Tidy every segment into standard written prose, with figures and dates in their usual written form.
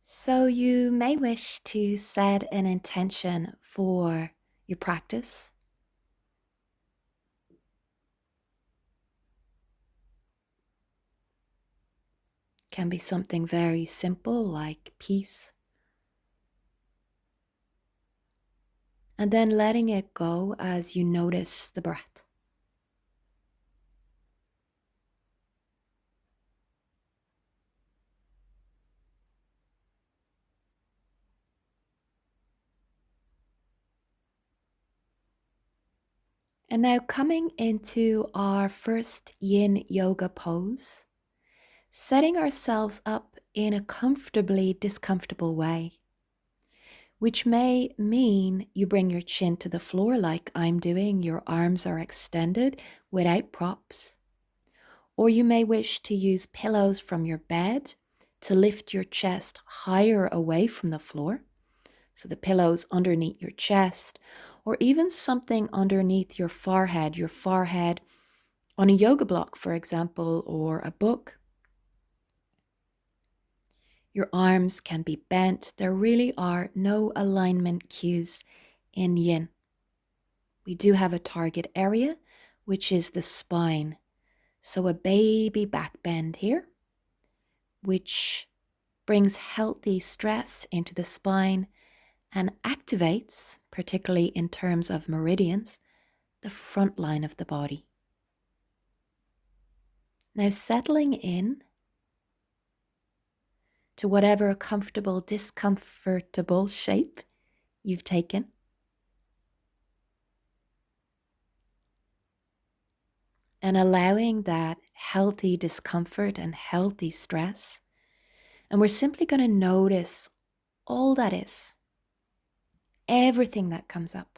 So, you may wish to set an intention for your practice. Can be something very simple like peace. And then letting it go as you notice the breath. And now coming into our first Yin Yoga pose, setting ourselves up in a comfortably discomfortable way, which may mean you bring your chin to the floor like I'm doing, your arms are extended without props. Or you may wish to use pillows from your bed to lift your chest higher away from the floor. So the pillows underneath your chest, or even something underneath your forehead on a yoga block, for example, or a book. Your arms can be bent. There really are no alignment cues in Yin. We do have a target area, which is the spine. So a baby back bend here, which brings healthy stress into the spine and activates, particularly in terms of meridians, the front line of the body. Now settling in to whatever comfortable, discomfortable shape you've taken. And allowing that healthy discomfort and healthy stress. And we're simply going to notice all that is, everything that comes up.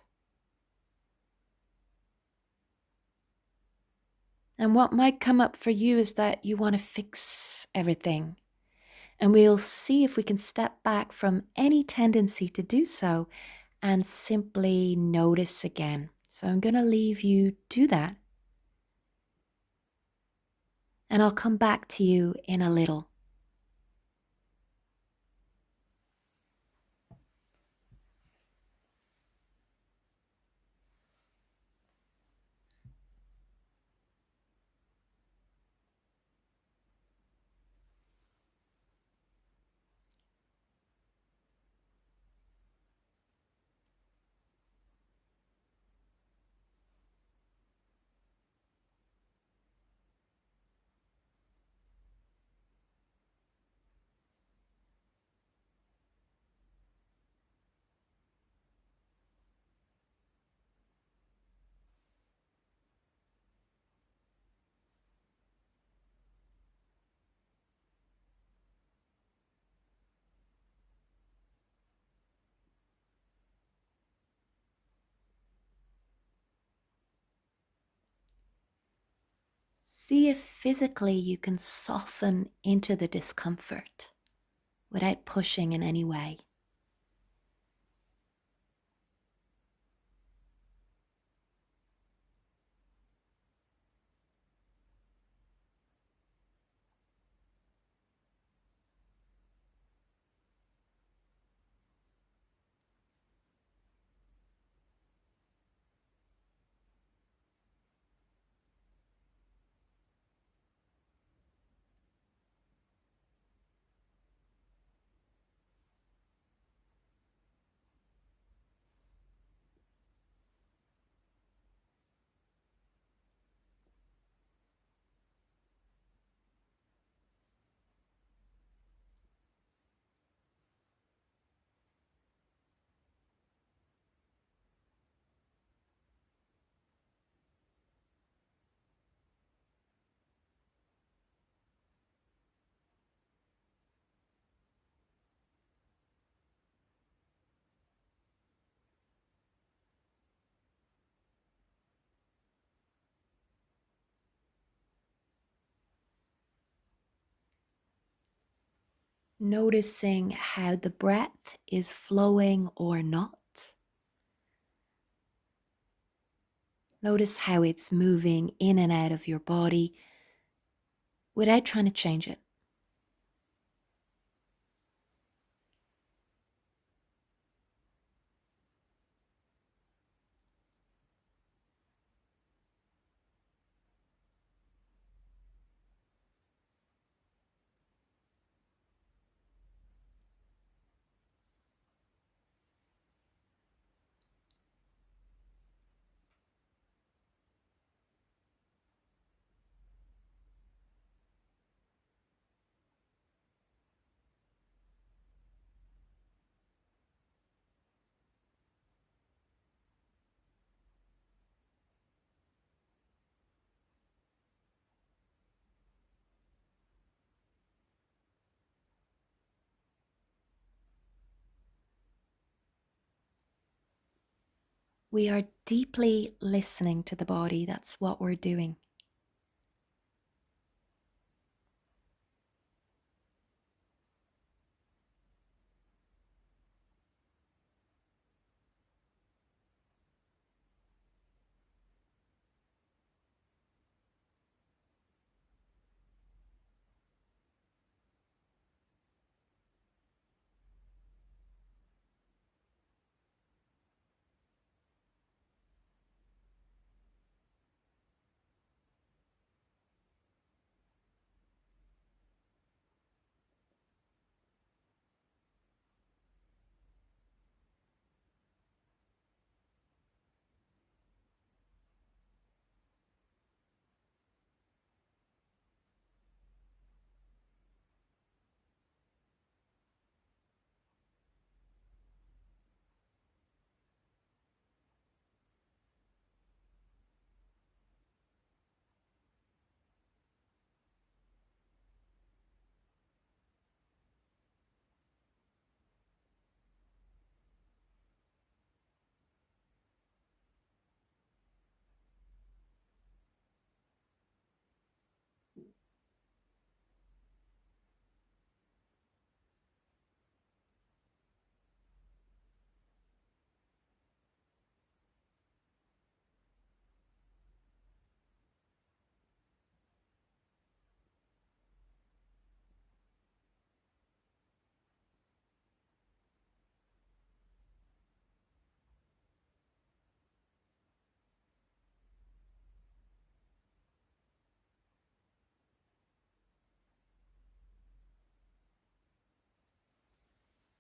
And what might come up for you is that you want to fix everything. And we'll see if we can step back from any tendency to do so and simply notice again. So I'm going to leave you do that. And I'll come back to you in a little. See if physically you can soften into the discomfort without pushing in any way. Noticing how the breath is flowing or not. Notice how it's moving in and out of your body without trying to change it. We are deeply listening to the body. That's what we're doing.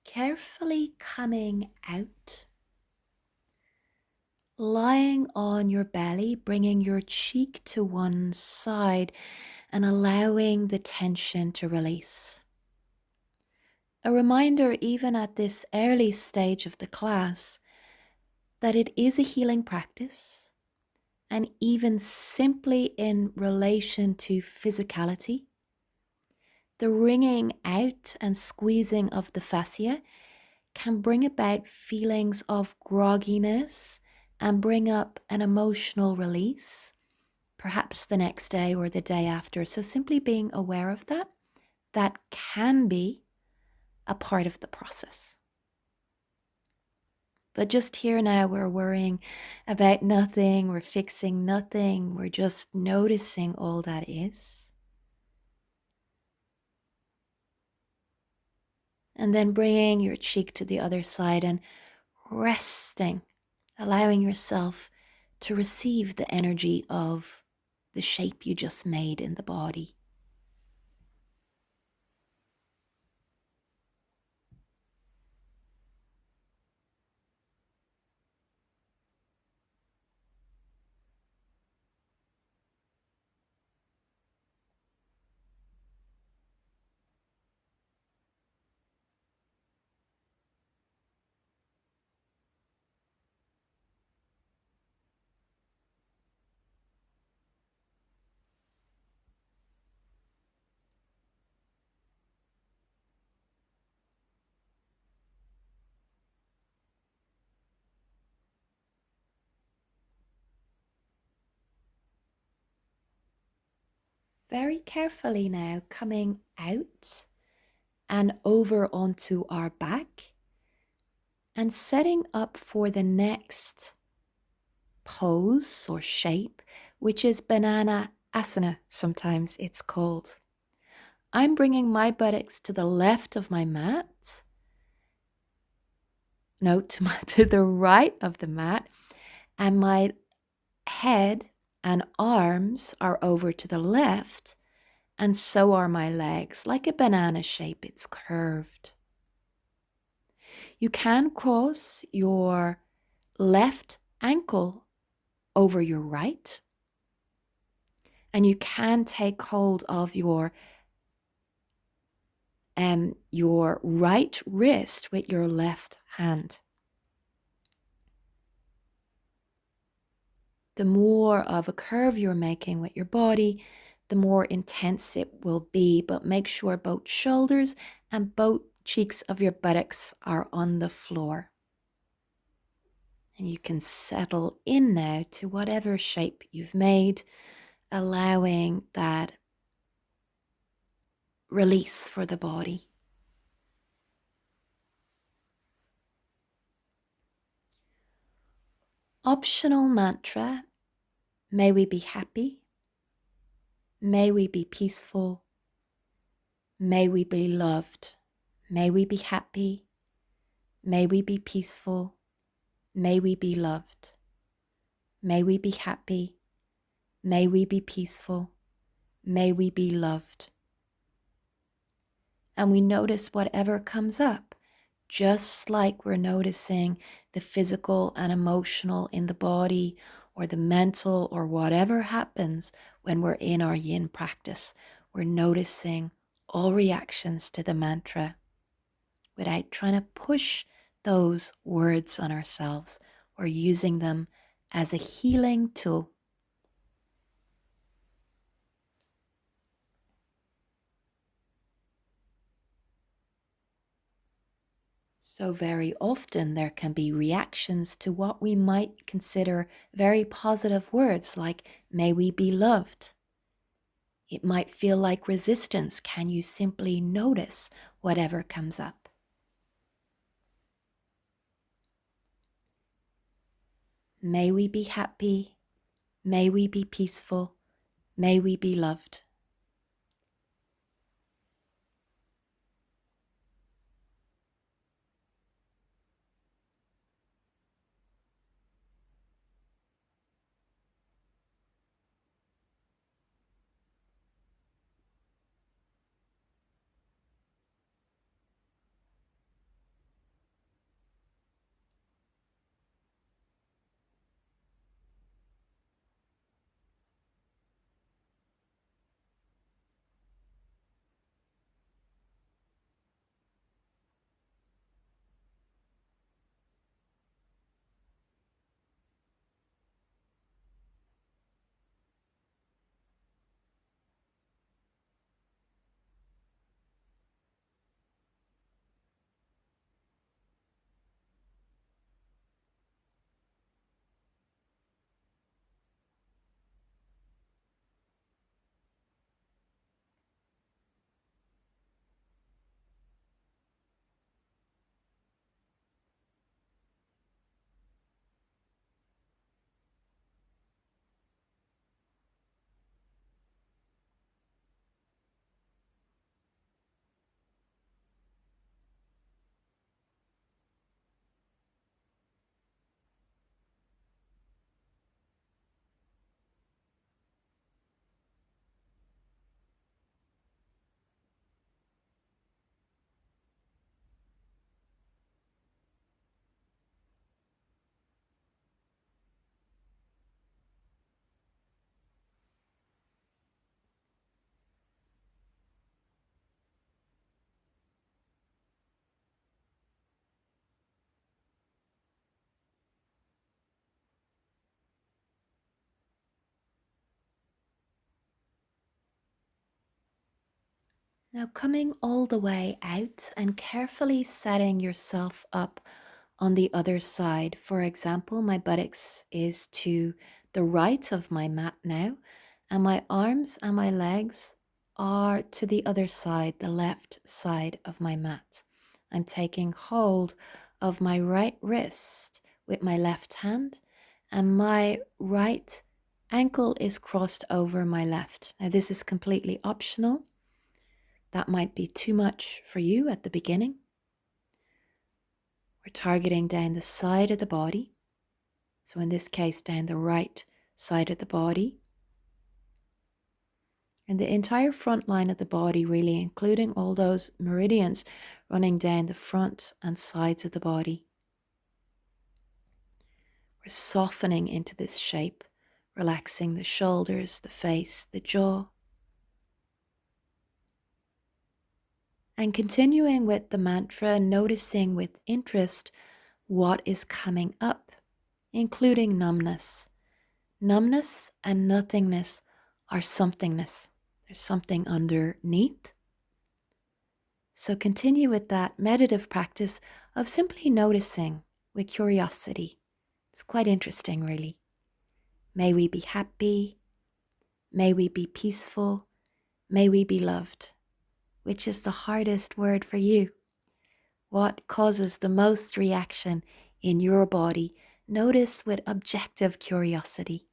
Carefully coming out, lying on your belly, bringing your cheek to one side and allowing the tension to release. A reminder, even at this early stage of the class, that it is a healing practice, and even simply in relation to physicality, the wringing out and squeezing of the fascia can bring about feelings of grogginess and bring up an emotional release, perhaps the next day or the day after. So simply being aware of that, that can be a part of the process. But just here now, we're worrying about nothing, we're fixing nothing, we're just noticing all that is. And then bringing your cheek to the other side and resting, allowing yourself to receive the energy of the shape you just made in the body. Very carefully now, coming out and over onto our back and setting up for the next pose or shape, which is banana asana, sometimes it's called. I'm bringing my buttocks to the left of my mat. No, to the right of the mat, and my head and arms are over to the left, and so are my legs, like a banana shape. It's curved. You can cross your left ankle over your right, and you can take hold of your right wrist with your left hand. The more of a curve you're making with your body, the more intense it will be, but make sure both shoulders and both cheeks of your buttocks are on the floor. And you can settle in now to whatever shape you've made, allowing that release for the body. Optional mantra: may we be happy, may we be peaceful, may we be loved, may we be happy, may we be peaceful, may we be loved, may we be happy, may we be peaceful, may we be loved. And we notice whatever comes up, just like we're noticing the physical and emotional in the body, or the mental, or whatever happens when we're in our yin practice. We're noticing all reactions to the mantra without trying to push those words on ourselves or using them as a healing tool. So very often there can be reactions to what we might consider very positive words like, may we be loved. It might feel like resistance. Can you simply notice whatever comes up? May we be happy. May we be peaceful. May we be loved. Now coming all the way out and carefully setting yourself up on the other side. For example, my buttocks is to the right of my mat now, and my arms and my legs are to the other side, the left side of my mat. I'm taking hold of my right wrist with my left hand, and my right ankle is crossed over my left. Now, this is completely optional. That might be too much for you at the beginning. We're targeting down the side of the body. So in this case, down the right side of the body. And the entire front line of the body, really, including all those meridians running down the front and sides of the body. We're softening into this shape, relaxing the shoulders, the face, the jaw. And continuing with the mantra, noticing with interest what is coming up, including numbness. Numbness and nothingness are somethingness. There's something underneath. So continue with that meditative practice of simply noticing with curiosity It's quite interesting, really. May we be happy. May we be peaceful. May we be loved. Which is the hardest word for you? What causes the most reaction in your body? Notice with objective curiosity.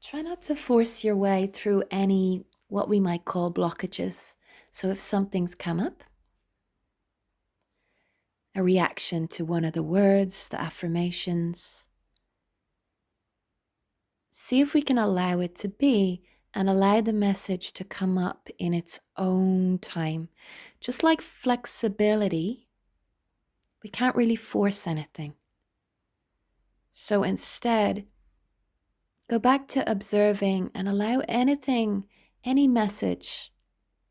Try not to force your way through any what we might call blockages. So if something's come up, a reaction to one of the words, the affirmations, see if we can allow it to be and allow the message to come up in its own time. Just like flexibility, we can't really force anything. So instead, go back to observing and allow anything, any message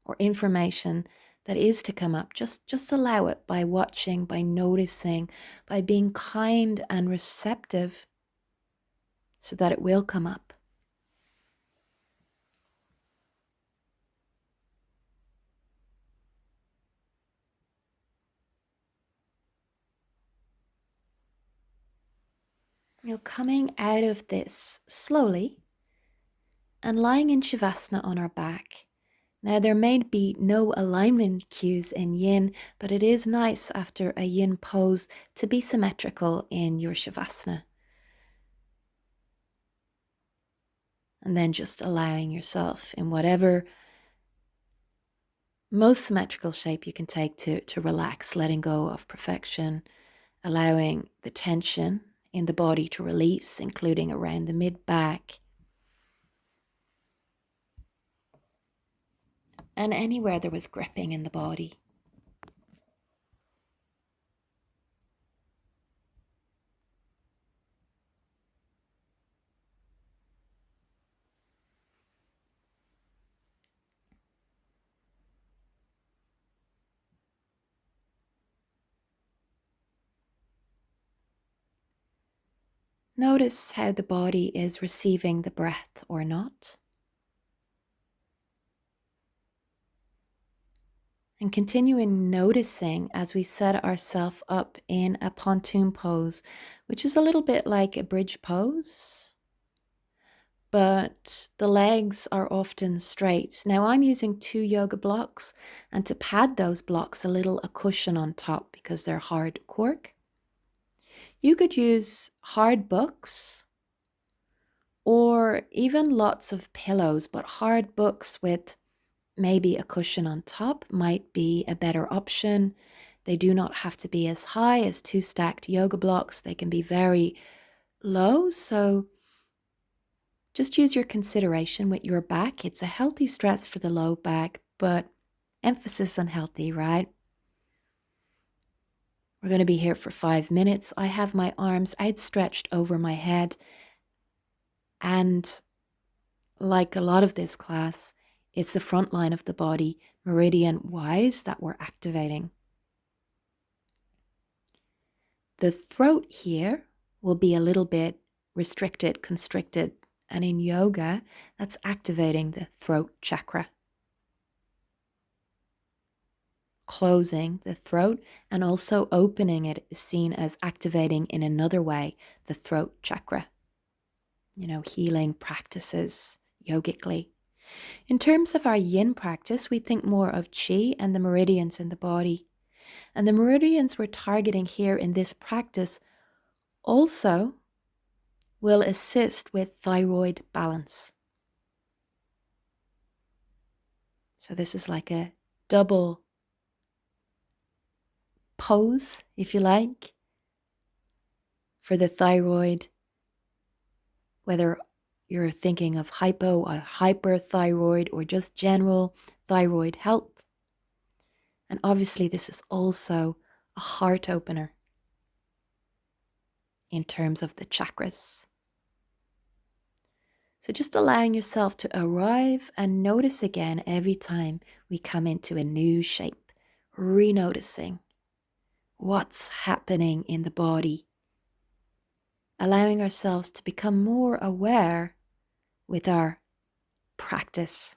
or information that is to come up, just allow it by watching, by noticing, by being kind and receptive so that it will come up. Coming out of this slowly and lying in Shavasana on our back. Now, there may be no alignment cues in yin, but it is nice after a yin pose to be symmetrical in your Shavasana. And then just allowing yourself in whatever most symmetrical shape you can take to relax, letting go of perfection, allowing the tension in the body to release, including around the mid-back and anywhere there was gripping in the body. Notice how the body is receiving the breath or not. And continuing noticing as we set ourselves up in a pontoon pose, which is a little bit like a bridge pose, but the legs are often straight. Now I'm using 2 yoga blocks, and to pad those blocks, a cushion on top because they're hard cork. You could use hard books or even lots of pillows, but hard books with maybe a cushion on top might be a better option. They do not have to be as high as 2 stacked yoga blocks. They can be very low. So just use your consideration with your back. It's a healthy stretch for the low back, but emphasis on healthy, right? We're going to be here for 5 minutes. I have my arms outstretched over my head. And like a lot of this class, it's the front line of the body, meridian-wise, that we're activating. The throat here will be a little bit restricted, constricted, and in yoga, that's activating the throat chakra. Closing the throat and also opening it is seen as activating in another way the throat chakra. Healing practices yogically. In terms of our yin practice, we think more of qi and the meridians in the body. And the meridians we're targeting here in this practice also will assist with thyroid balance. So this is like a double pose, if you like, for the thyroid, whether you're thinking of hypo or hyperthyroid or just general thyroid health. And obviously this is also a heart opener in terms of the chakras. So just allowing yourself to arrive and notice again every time we come into a new shape, re-noticing what's happening in the body, allowing ourselves to become more aware with our practice.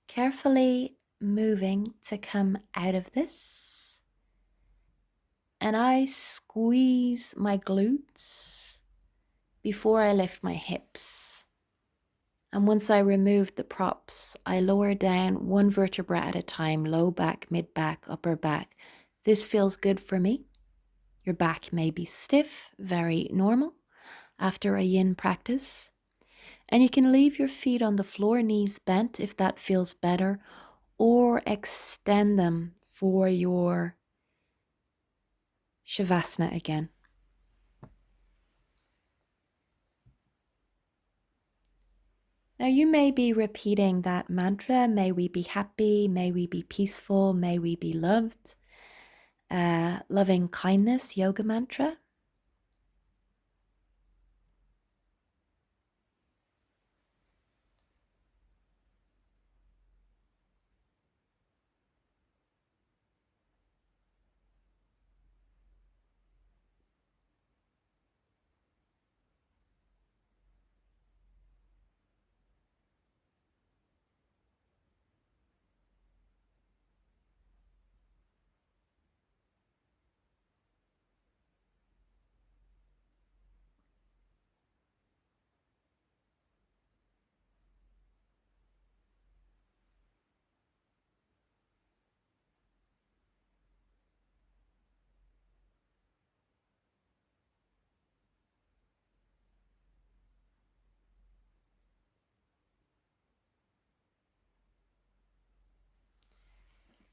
Carefully moving to come out of this. And I squeeze my glutes before I lift my hips. And once I remove the props, I lower down one vertebra at a time, low back, mid back, upper back. This feels good for me. Your back may be stiff, very normal, after a yin practice. And you can leave your feet on the floor, knees bent if that feels better, or extend them for your Shavasana again. Now you may be repeating that mantra, may we be happy, may we be peaceful, may we be loved. Loving kindness yoga mantra.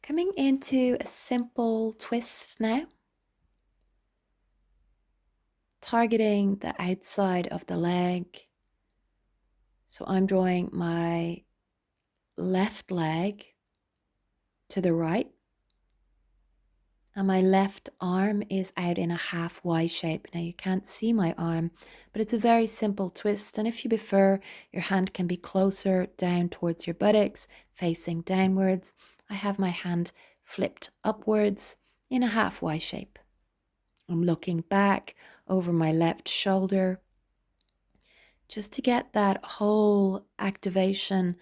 Coming into a simple twist now, targeting the outside of the leg. So I'm drawing my left leg to the right, and my left arm is out in a half Y shape. Now you can't see my arm, but it's a very simple twist. And if you prefer, your hand can be closer down towards your buttocks, facing downwards. I have my hand flipped upwards in a half Y shape. I'm looking back over my left shoulder just to get that whole activation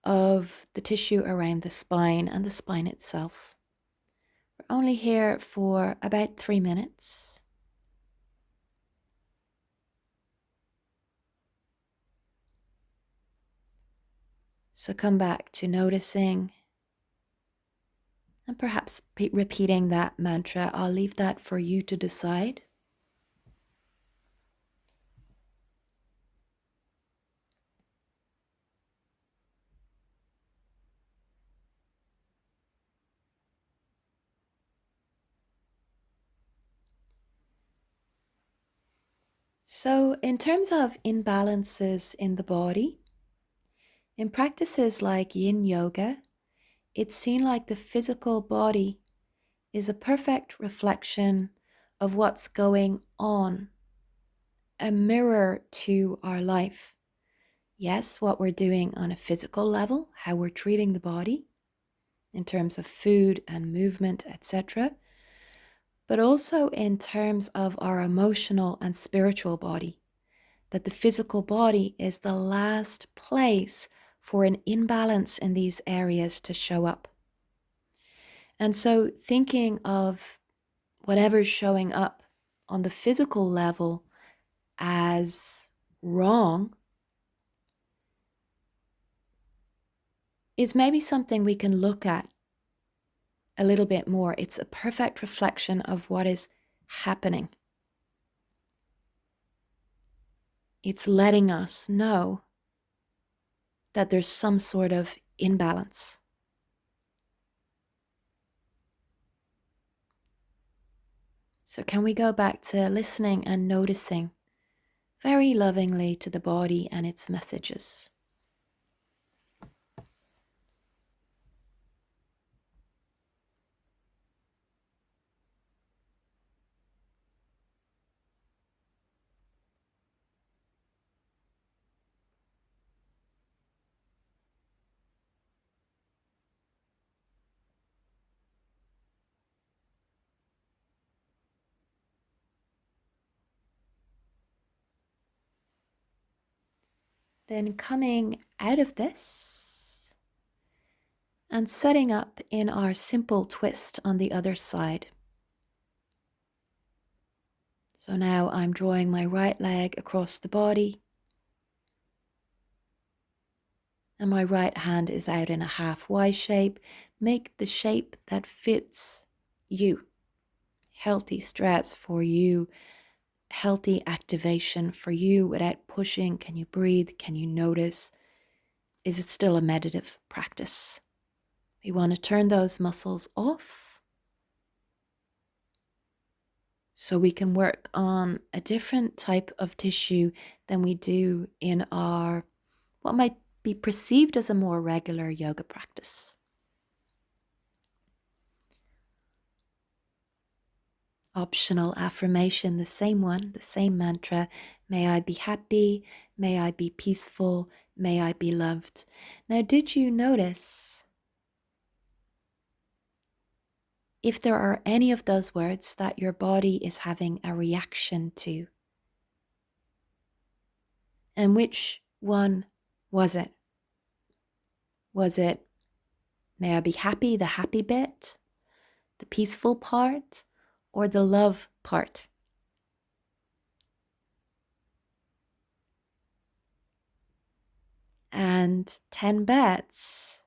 of the tissue around the spine and the spine itself. We're only here for about 3 minutes. So come back to noticing and perhaps repeating that mantra. I'll leave that for you to decide. So in terms of imbalances in the body, in practices like Yin Yoga, it's seen like the physical body is a perfect reflection of what's going on, a mirror to our life. Yes, what we're doing on a physical level, how we're treating the body in terms of food and movement, etc., but also in terms of our emotional and spiritual body, that the physical body is the last place for an imbalance in these areas to show up. And so thinking of whatever's showing up on the physical level as wrong is maybe something we can look at a little bit more. It's a perfect reflection of what is happening. It's letting us know that there's some sort of imbalance. So can we go back to listening and noticing very lovingly to the body and its messages? Then coming out of this and setting up in our simple twist on the other side. So now I'm drawing my right leg across the body, and my right hand is out in a half Y shape. Make the shape that fits you. Healthy stretch for you healthy activation for you without pushing? Can you breathe? Can you notice? Is it still a meditative practice? We want to turn those muscles off so we can work on a different type of tissue than we do in our, what might be perceived as a more regular yoga practice. Optional affirmation, the same one, the same mantra. May I be happy, may I be peaceful, may I be loved. Now, did you notice if there are any of those words that your body is having a reaction to? And which one was it? Was it, may I be happy, the happy bit, the peaceful part, or the love part? And 10 bets,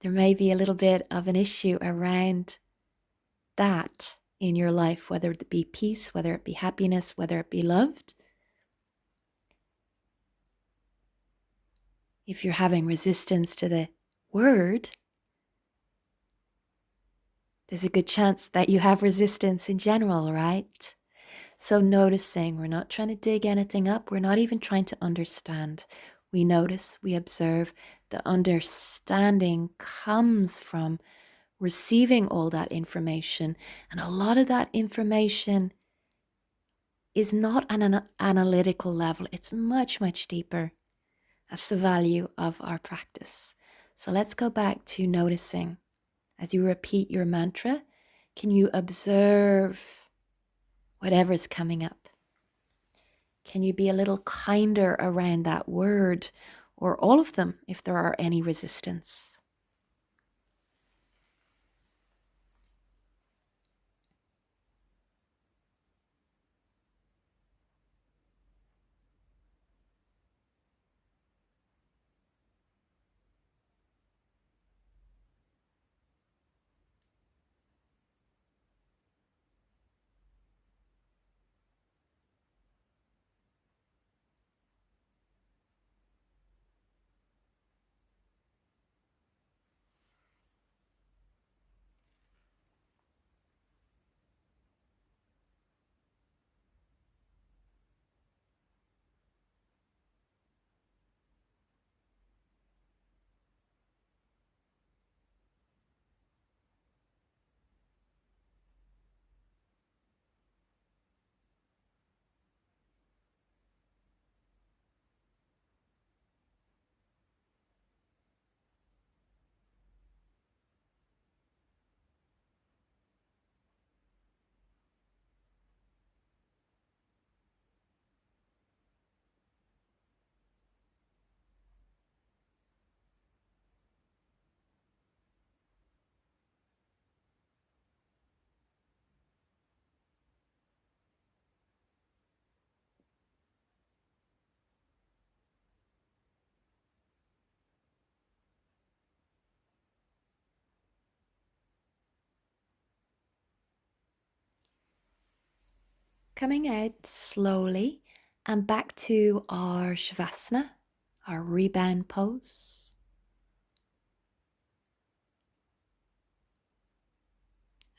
there may be a little bit of an issue around that in your life, whether it be peace, whether it be happiness, whether it be loved. If you're having resistance to the word, there's a good chance that you have resistance in general, right? So noticing, we're not trying to dig anything up. We're not even trying to understand. We notice, we observe. The understanding comes from receiving all that information. And a lot of that information is not on an analytical level. It's much, much deeper. That's the value of our practice. So let's go back to noticing. As you repeat your mantra, can you observe whatever's coming up? Can you be a little kinder around that word, or all of them if there are any resistance? Coming out slowly and back to our Shavasana, our rebound pose.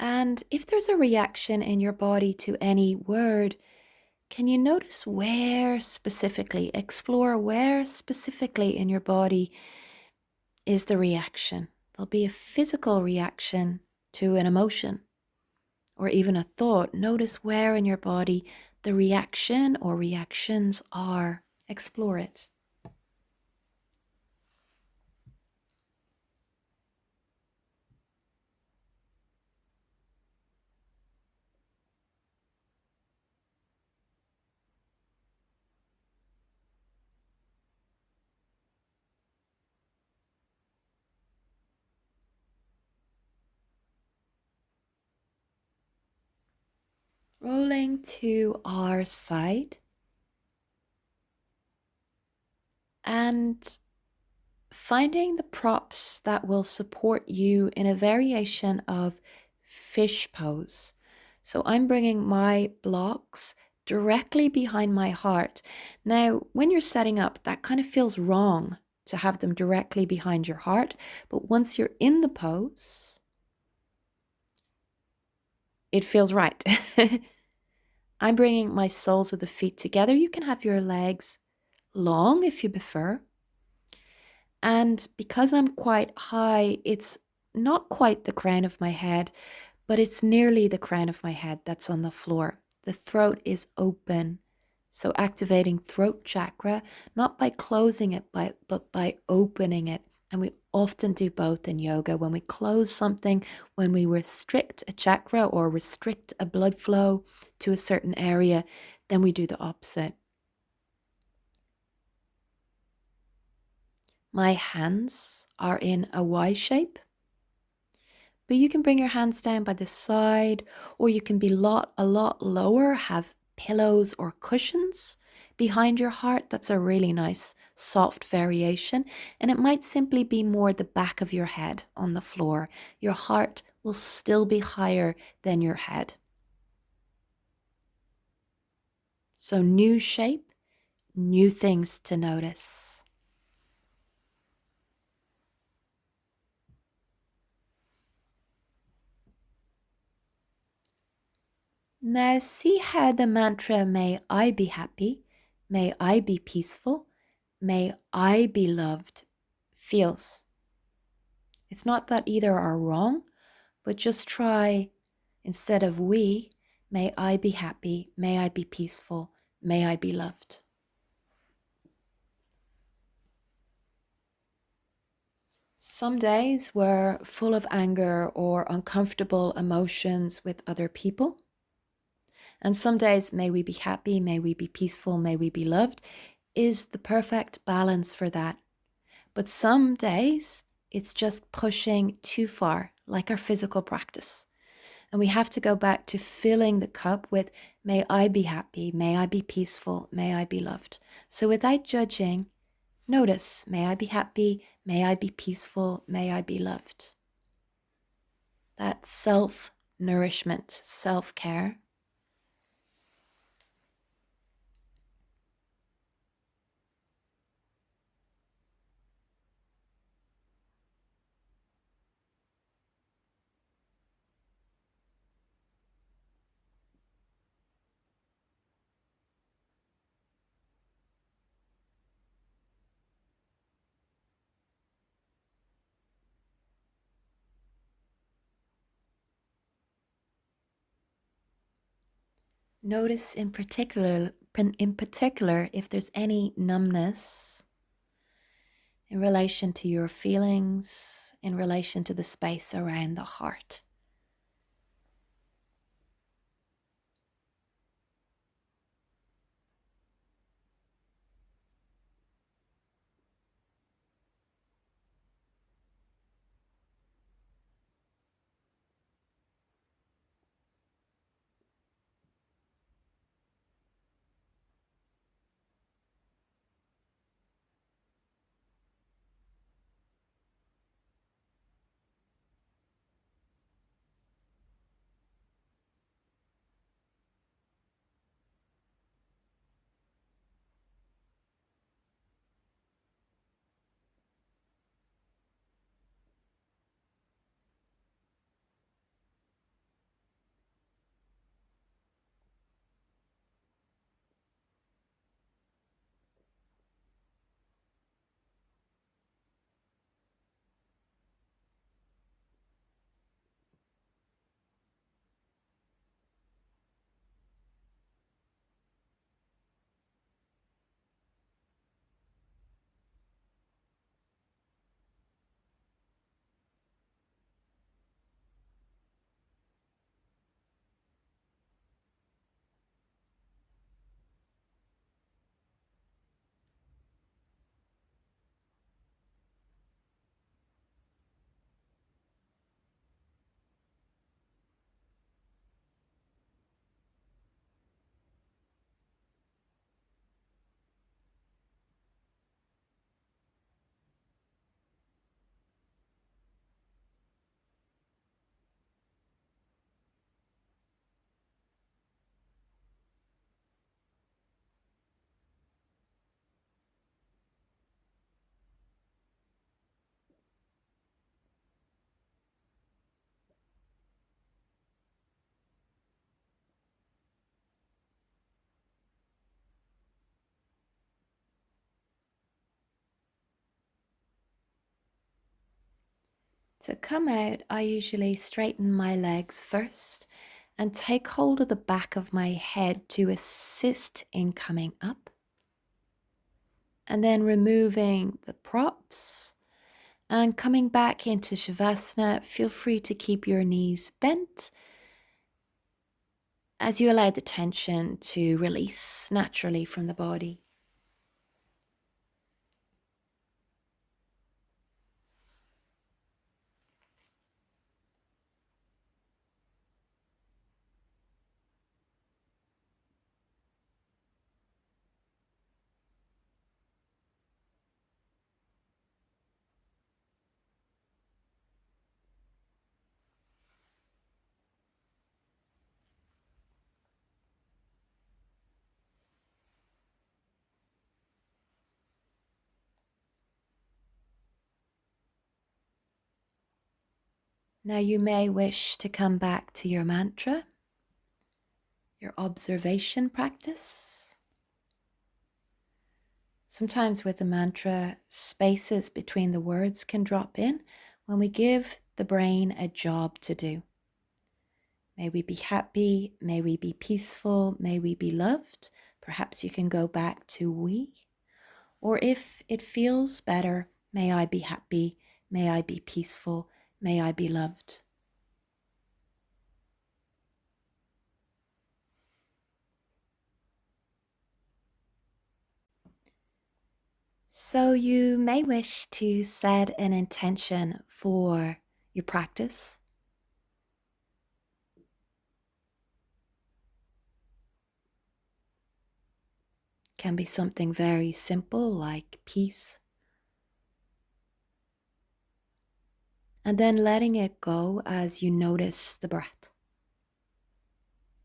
And if there's a reaction in your body to any word, can you notice where specifically, explore where specifically in your body is the reaction? There'll be a physical reaction to an emotion or even a thought. Notice where in your body the reaction or reactions are. Explore it. Rolling to our side and finding the props that will support you in a variation of fish pose. So I'm bringing my blocks directly behind my heart. Now, when you're setting up, that kind of feels wrong to have them directly behind your heart. But once you're in the pose, it feels right. I'm bringing my soles of the feet together. You can have your legs long if you prefer. And because I'm quite high, it's not quite the crown of my head, but it's nearly the crown of my head that's on the floor. The throat is open. So activating throat chakra, not by closing it, but by opening it. And we often do both in yoga. When we close something, when we restrict a chakra or restrict a blood flow to a certain area, then we do the opposite. My hands are in a Y shape. But you can bring your hands down by the side, or you can be a lot lower, have pillows or cushions behind your heart. That's a really nice soft variation. And it might simply be more the back of your head on the floor. Your heart will still be higher than your head. So new shape, new things to notice. Now see how the mantra, may I be happy, may I be peaceful, may I be loved, feels. It's not that either are wrong, but just try, instead of we, may I be happy, may I be peaceful, may I be loved. Some days we're full of anger or uncomfortable emotions with other people. And some days, may we be happy, may we be peaceful, may we be loved, is the perfect balance for that. But some days, it's just pushing too far, like our physical practice. And we have to go back to filling the cup with, may I be happy, may I be peaceful, may I be loved. So without judging, notice, may I be happy, may I be peaceful, may I be loved. That self-nourishment, self-care. Notice in particular if there's any numbness in relation to your feelings, in relation to the space around the heart. To come out, I usually straighten my legs first and take hold of the back of my head to assist in coming up. And then removing the props and coming back into Shavasana. Feel free to keep your knees bent as you allow the tension to release naturally from the body. Now you may wish to come back to your mantra, your observation practice. Sometimes with the mantra, spaces between the words can drop in when we give the brain a job to do. May we be happy, may we be peaceful, may we be loved. Perhaps you can go back to we. Or if it feels better, may I be happy, may I be peaceful, may I be loved. So you may wish to set an intention for your practice. Can be something very simple like peace. And then letting it go as you notice the breath.